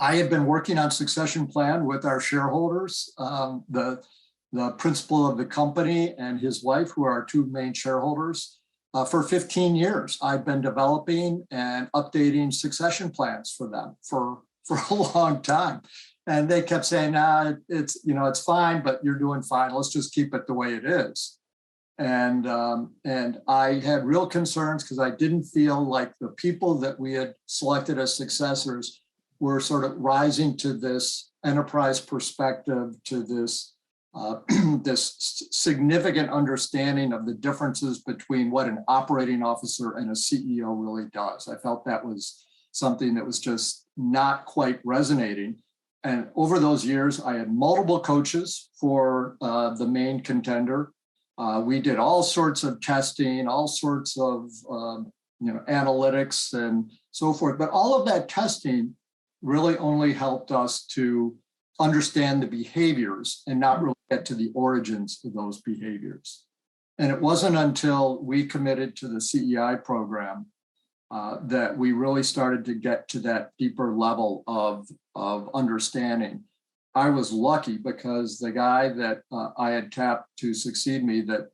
I had been working on succession plan with our shareholders, the principal of the company and his wife, who are our two main shareholders, for 15 years. I've been developing and updating succession plans for them for a long time. And they kept saying, nah, it's fine, but you're doing fine. Let's just keep it the way it is. And I had real concerns because I didn't feel like the people that we had selected as successors were sort of rising to this enterprise perspective, to this this significant understanding of the differences between what an operating officer and a CEO really does. I felt that was something that was just not quite resonating. And over those years, I had multiple coaches for the main contender. We did all sorts of testing, all sorts of analytics and so forth. But all of that testing really only helped us to understand the behaviors and not really get to the origins of those behaviors. And it wasn't until we committed to the CEI program that we really started to get to that deeper level of understanding. I was lucky because the guy that I had tapped to succeed me, that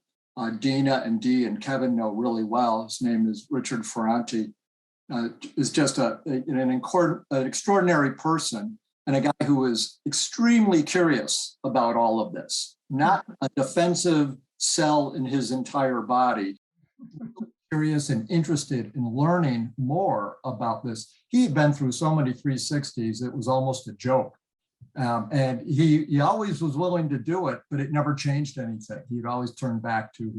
Dina and Dee and Kevin know really well, his name is Richard Ferranti, is just an extraordinary person and a guy who is extremely curious about all of this, not a defensive cell in his entire body, curious and interested in learning more about this. He had been through so many 360s, it was almost a joke. And he always was willing to do it, but it never changed anything. He'd always turn back to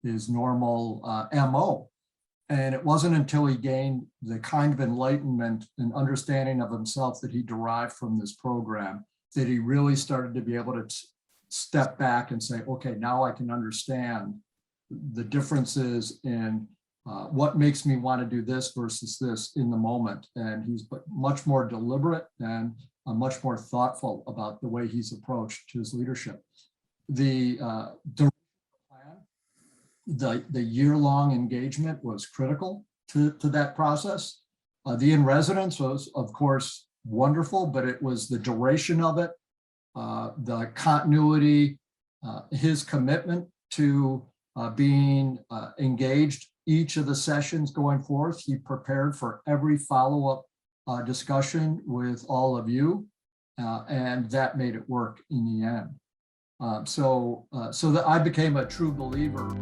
his normal MO. And it wasn't until he gained the kind of enlightenment and understanding of himself that he derived from this program that he really started to be able to step back and say, okay, now I can understand the differences in what makes me want to do this versus this in the moment. And he's much more deliberate and much more thoughtful about the way he's approached his leadership. The the year-long engagement was critical to that process. The in-residence was, of course, wonderful, but it was the duration of it, the continuity, his commitment to being engaged each of the sessions going forth. He prepared for every follow-up discussion with all of you, and that made it work in the end. So that I became a true believer.